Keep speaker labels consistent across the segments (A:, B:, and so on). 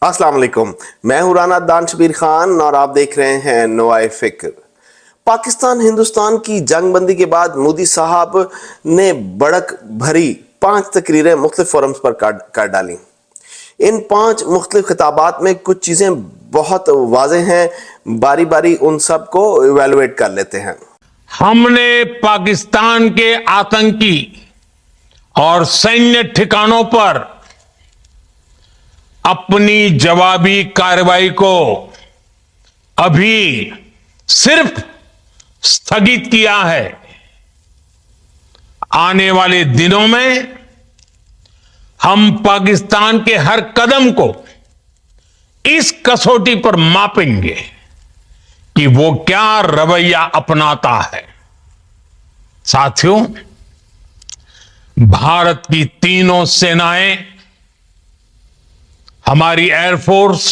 A: अस्सलाम वालेकुम। मैं हूं राना दानशबीर खान और आप देख रहे हैं नवाए फिक्र। पाकिस्तान हिंदुस्तान की जंगबंदी के बाद मोदी साहब ने बड़क भरी 5 तकरीरें मुख्तलिफ फोरम्स पर कर डाली। इन 5 मुख्तलिफ खिताबात में कुछ चीजें बहुत वाज़ेह हैं, बारी बारी उन सब को इवेलुएट कर लेते हैं।
B: हमने पाकिस्तान के आतंकी और सैन्य ठिकानों पर अपनी जवाबी कार्रवाई को अभी सिर्फ स्थगित किया है। आने वाले दिनों में हम पाकिस्तान के हर कदम को इस कसौटी पर मापेंगे कि वो क्या रवैया अपनाता है। साथियों, भारत की तीनों सेनाएं, हमारी एयरफोर्स,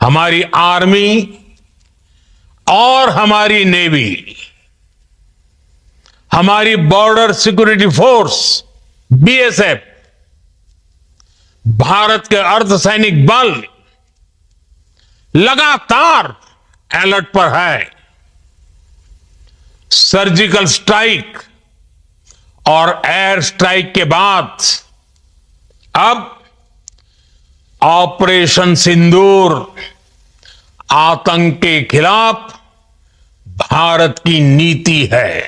B: हमारी आर्मी और हमारी नेवी, हमारी border security force BSF, Bharat के अर्धसैनिक बल लगातार अलर्ट पर है। सर्जिकल स्ट्राइक और एयर स्ट्राइक के बाद अब ऑपरेशन सिंदूर आतंक के खिलाफ भारत की नीति है।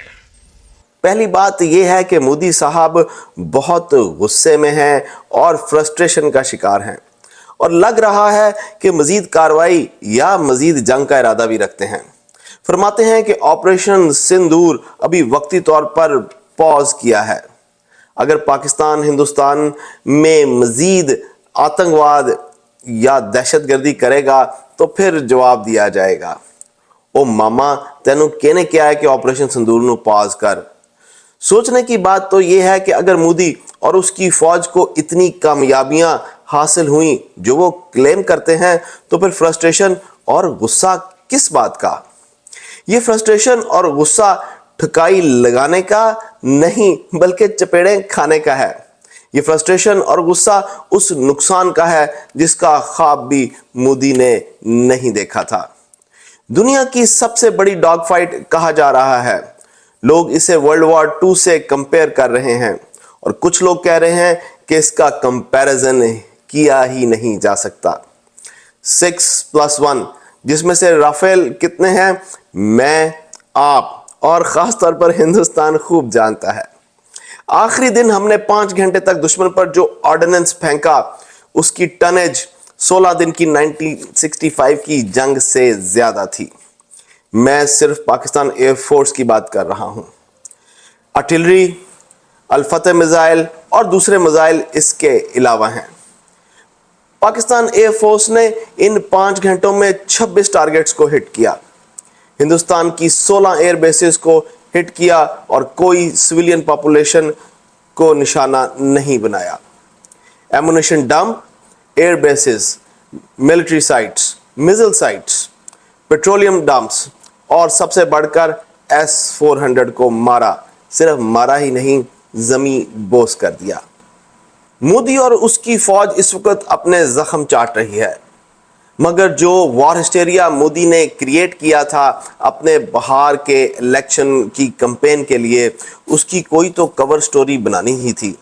A: पहली बात यह है कि मोदी साहब बहुत गुस्से में हैं और फ्रस्ट्रेशन का शिकार हैं और लग रहा है कि मजीद कार्रवाई या मजीद जंग का इरादा भी रखते हैं। फरमाते हैं कि ऑपरेशन सिंदूर अभी वक्ती तौर पर पॉज किया है। अगर पाकिस्तान हिंदुस्तान में मजीद आतंकवाद या दहशतगर्दी करेगा तो फिर जवाब दिया जाएगा। ओ मामा, तेनू कहने क्या है कि ऑपरेशन सिंदूर नू पॉज कर। सोचने की बात तो यह है कि अगर मोदी और उसकी फौज को इतनी कामयाबियां हासिल हुई जो वो क्लेम करते हैं, तो फिर फ्रस्ट्रेशन और गुस्सा किस बात का? ये फ्रस्ट्रेशन और गुस्सा ठुकाई लगाने का नहीं बल्कि चपेड़े खाने का है। ये फ्रस्ट्रेशन और गुस्सा उस नुकसान का है जिसका ख्वाब भी मोदी ने नहीं देखा था। दुनिया की सबसे बड़ी डॉग फाइट कहा जा रहा है। लोग इसे वर्ल्ड वॉर 2 से कंपेयर कर रहे हैं और कुछ लोग कह रहे हैं कि इसका कंपैरिजन किया ही नहीं जा सकता। 6+1, जिसमें से राफेल कितने हैं मैं, आप और खास तौर पर हिंदुस्तान खूब जानता है। आखिरी दिन हमने 5 घंटे तक दुश्मन पर जो ऑर्डिनेंस फेंका उसकी टनेज 16 दिन की 1965 की जंग से ज्यादा थी। मैं सिर्फ पाकिस्तान एयरफोर्स की बात कर रहा हूं। आर्टिलरी, अल-फतह मिसाइल और दूसरे मिसाइल इसके अलावा हैं। पाकिस्तान एयरफोर्स ने इन 5 घंटों में 26 टारगेट्स को हिट किया। हिंदुस्तान की 16 एयर बेसेस को हिट किया और कोई सिविलियन पॉपुलेशन को निशाना नहीं बनाया। Ammunition dump, air bases, military sites, missile sites, petroleum dumps और सबसे बढ़कर S-400 को मारा। सिर्फ मारा ही नहीं, जमी बोस कर दिया। मोदी और उसकी फौज इस वक्त अपने जख्म चाट रही है, मगर जो वॉर हिस्टेरिया मोदी ने क्रिएट किया था अपने बाहर के इलेक्शन की कैंपेन के लिए, उसकी कोई तो कवर स्टोरी बनानी ही थी।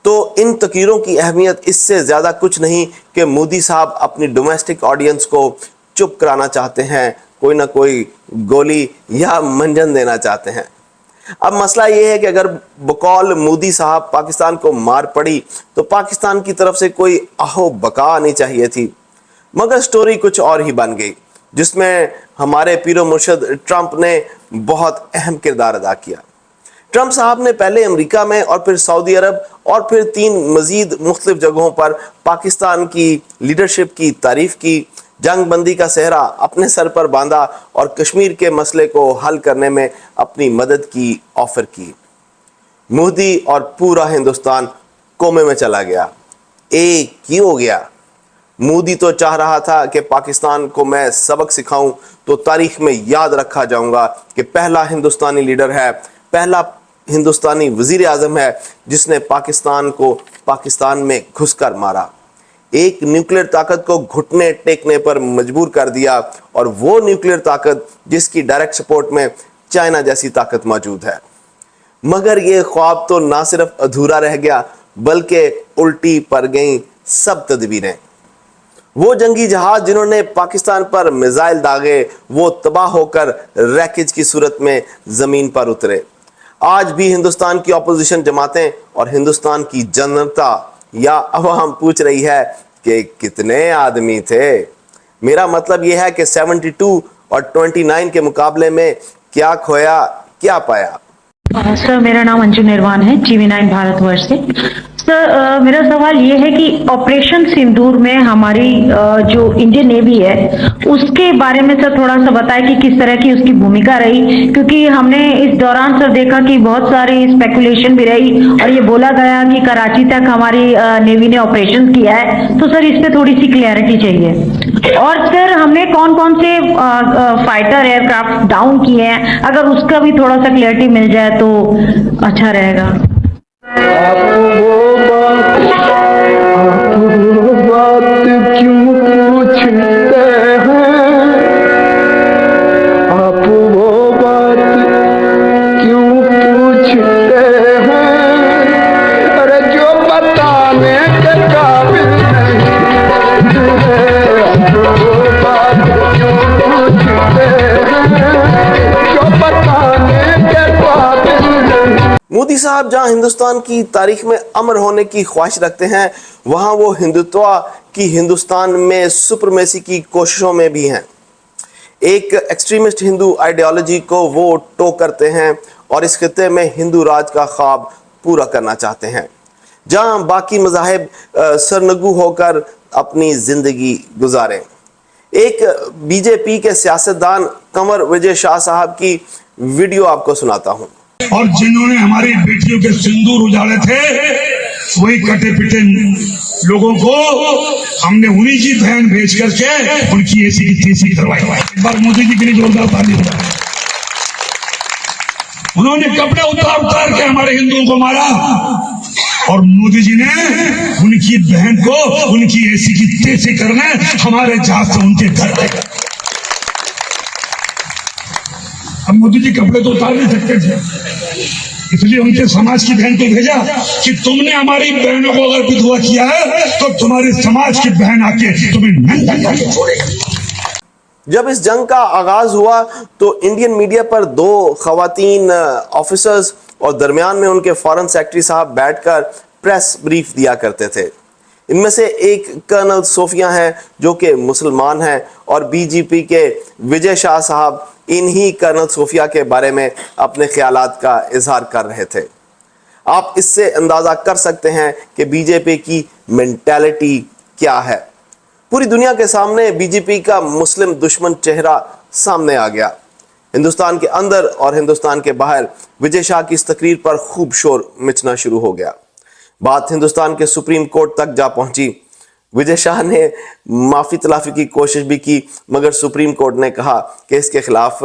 A: तो इन तकरीरों की अहमियत इससे ज़्यादा कुछ नहीं कि मोदी साहब अपनी डोमेस्टिक ऑडियंस को चुप कराना चाहते हैं, कोई ना कोई गोली या मंजन देना चाहते हैं। अब मसला यह है कि अगर बकौल मोदी साहब पाकिस्तान को मार पड़ी तो पाकिस्तान की तरफ से कोई आहो बका आनी चाहिए थी, मगर स्टोरी कुछ और ही बन गई जिसमें हमारे पीरो मुर्शद ट्रंप ने बहुत अहम किरदार अदा किया। ट्रंप साहब ने पहले अमेरिका में और फिर सऊदी अरब और फिर 3 मजीद मुख्तलिफ जगहों पर पाकिस्तान की लीडरशिप की तारीफ की, जंगबंदी का सेहरा अपने सर पर बांधा और कश्मीर के मसले को हल करने में अपनी मदद की ऑफर की। मोदी और पूरा हिंदुस्तान कोमे में चला गया। क्यों हो गया? मोदी तो चाह रहा था कि पाकिस्तान को मैं सबक सिखाऊं तो तारीख में याद रखा जाऊंगा कि पहला हिंदुस्तानी लीडर है, पहला हिंदुस्तानी वजीर आजम है जिसने पाकिस्तान को पाकिस्तान में घुसकर मारा। एक न्यूक्लियर ताकत को घुटने टेकने पर मजबूर कर दिया, और वो न्यूक्लियर ताकत जिसकी डायरेक्ट सपोर्ट में चाइना जैसी ताकत मौजूद है। मगर ये ख्वाब तो ना सिर्फ अधूरा रह गया, बल्कि उल्टी पड़ गई सब तदबीरें। वो जंगी जहाज जिन्होंने पाकिस्तान पर मिसाइल दागे, वो तबाह होकर रैकेज की सूरत में जमीन पर उतरे। आज भी हिंदुस्तान की ऑपोजिशन जमातें और हिंदुस्तान की जनता या अवाम पूछ रही है कि कितने आदमी थे। मेरा मतलब यह है कि 72 और 29 के मुकाबले में क्या खोया क्या पाया।
C: सर, मेरा नाम अंजू निर्वाण है, TV9 भारतवर्ष से। सर, मेरा सवाल ये है कि ऑपरेशन सिंदूर में हमारी जो इंडियन नेवी है उसके बारे में सर थोड़ा सा बताएं कि किस तरह की उसकी भूमिका रही, क्योंकि हमने इस दौरान सर देखा कि बहुत सारी स्पेकुलेशन भी रही और ये बोला गया कि कराची तक हमारी नेवी ने ऑपरेशन किया है। तो सर इस पे थोड़ी सी क्लैरिटी चाहिए। और सर हमने कौन कौन से फाइटर एयरक्राफ्ट डाउन किए हैं, अगर उसका भी थोड़ा सा क्लैरिटी मिल जाए तो अच्छा रहेगा।
D: आप वो बात क्यों पूछते हैं, आप वो बात क्यों पूछते हैं, अरे जो बताने के काबिल नहीं है, आप वो बात क्यों पूछते हैं, जो बताने के काबिल नहीं।
A: मोदी साहब जहां हिंदुस्तान की तारीख में अमर होने की ख्वाहिश रखते हैं, वहां वो हिंदुत्व की हिंदुस्तान में सुपरमेसी की कोशिशों में भी हैं। एक एक्सट्रीमिस्ट हिंदू आइडियोलॉजी को वो टो करते हैं और इस खित्ते में हिंदू राज का ख्वाब पूरा करना चाहते हैं, जहां बाकी मज़ाहिब सरनगू होकर अपनी जिंदगी गुजारें। एक बीजेपी के सियासतदान कंवर विजय शाह साहब की वीडियो आपको सुनाता हूं।
E: और जिन्होंने हमारी बेटियों के सिंदूर उजाड़े थे, वही कटे पिटे लोगों को हमने उन्हीं की बहन भेज करके उनकी ऐसी की तीसरी करवाई। एक बार मोदी जी के लिए जोरदार ताली हो। उन्होंने कपड़े उतार उतार के हमारे हिंदुओं को मारा, और मोदी जी ने उनकी बहन को उनकी ऐसी की तेजी करने हमारे जहाज से उनके घर गए। अब मोदी जी कपड़े तो उतार नहीं सकते थे, इसलिए उनके समाज की बहन को भेजा कि तुमने हमारी बहनों को अगर विधवा किया है तो तुम्हारे समाज की बहन आके तुम्हें नंगा करके छोड़ेगी।
A: जब इस जंग का आगाज हुआ तो इंडियन मीडिया पर दो खवातीन ऑफिसर्स और दरमियान में उनके फॉरेन सेक्रेटरी साहब बैठकर प्रेस ब्रीफ दिया करते थे। इनमें से एक कर्नल सोफिया हैं जो कि मुसलमान हैं, और बीजेपी के विजय शाह साहब इन्हीं कर्नल सोफिया के बारे में अपने ख्यालात का इजहार कर रहे थे। आप इससे अंदाजा कर सकते हैं कि बीजेपी की मेंटालिटी क्या है। पूरी दुनिया के सामने बीजेपी का मुस्लिम दुश्मन चेहरा सामने आ गया। हिंदुस्तान के अंदर और हिंदुस्तान के बाहर विजय शाह की इस तकरीर पर खूब शोर मचना शुरू हो गया। बात हिंदुस्तान के सुप्रीम कोर्ट तक जा पहुंची। विजय शाह ने माफी तलाफी की कोशिश भी की, मगर सुप्रीम कोर्ट ने कहा कि इसके खिलाफ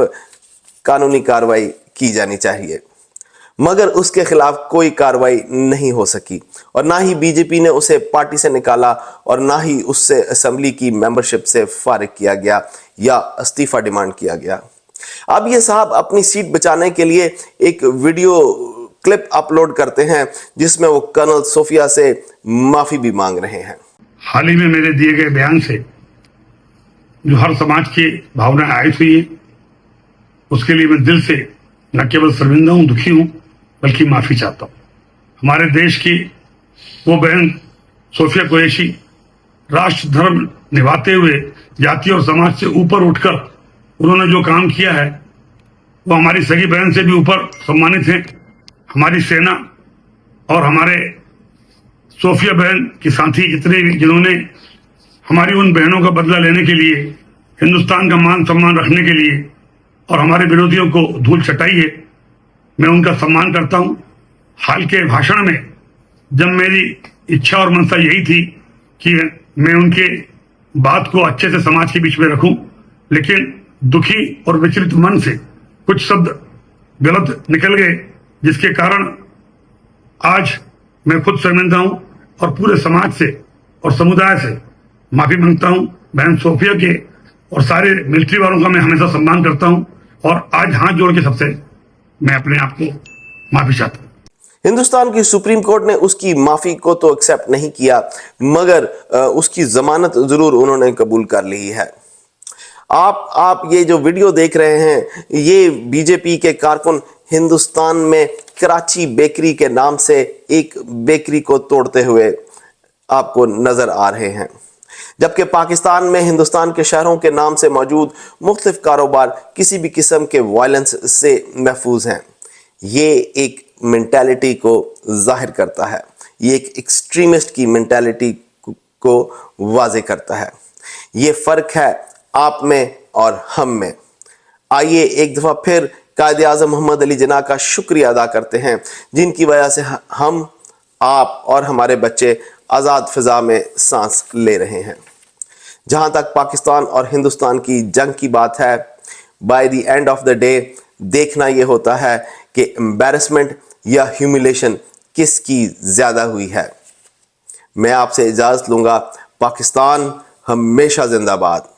A: कानूनी कार्रवाई की जानी चाहिए, मगर उसके खिलाफ कोई कार्रवाई नहीं हो सकी, और ना ही बीजेपी ने उसे पार्टी से निकाला और ना ही उससे असेंबली की मेंबरशिप से फारिग किया गया या इस्तीफा डिमांड किया गया। अब ये साहब अपनी सीट बचाने के लिए एक वीडियो क्लिप अपलोड करते हैं जिसमें वो कर्नल सोफिया से माफी भी मांग रहे हैं।
E: हाल ही में मेरे दिए गए बयान से जो हर समाज की भावना आहत हुई है, उसके लिए मैं दिल से न केवल शर्मिंदा हूं, दुखी हूं, बल्कि माफी चाहता हूं। हमारे देश की वो बहन सोफिया कुरैशी राष्ट्र धर्म निभाते हुए जाति और समाज से ऊपर उठकर उन्होंने जो काम किया है वो हमारी सगी बहन से भी ऊपर सम्मानित है। हमारी सेना और हमारे सोफिया बहन की साथी जितने भी जिन्होंने हमारी उन बहनों का बदला लेने के लिए, हिंदुस्तान का मान सम्मान रखने के लिए और हमारे विरोधियों को धूल चटाई है, मैं उनका सम्मान करता हूं। हाल के भाषण में जब मेरी इच्छा और मनसा यही थी कि मैं उनके बात को अच्छे से समाज के बीच में रखूं, लेकिन दुखी और विचलित मन से कुछ शब्द गलत निकल गए, जिसके कारण आज मैं खुद शर्मिंदा हूं और पूरे समाज से और समुदाय से माफी मांगता हूं। बहन सोफिया के और सारे मिलिट्री वालों का मैं हमेशा सम्मान करता हूं और आज हाथ जोड़ के सबसे मैं अपने आप को माफी चाहता हूं।
A: हिंदुस्तान की सुप्रीम कोर्ट ने उसकी माफी को तो एक्सेप्ट नहीं किया, मगर उसकी जमानत जरूर उन्होंने कबूल कर ली है। आप ये जो वीडियो देख रहे हैं, ये बीजेपी के कारकुन हिंदुस्तान में कराची बेकरी के नाम से एक बेकरी को तोड़ते हुए आपको नजर आ रहे हैं, जबकि पाकिस्तान में हिंदुस्तान के शहरों के नाम से मौजूद मुख्तलिफ कारोबार किसी भी किस्म के वायलेंस से महफूज हैं। ये एक मेंटालिटी को जाहिर करता है, ये एक एक्सट्रीमिस्ट की मेंटालिटी को वाजे करता है। ये फर्क है आप में और हम में। आइए एक दफा फिर कायदे आज़म मोहम्मद अली जिन्ना का शुक्रिया अदा करते हैं, जिनकी वजह से हम, आप और हमारे बच्चे आज़ाद फिजा में सांस ले रहे हैं। जहां तक पाकिस्तान और हिंदुस्तान की जंग की बात है, by the end of the day देखना यह होता है कि एम्बैरेसमेंट या ह्यूमिलेशन किसकी ज्यादा हुई है। मैं आपसे इजाजत लूंगा। पाकिस्तान हमेशा जिंदाबाद।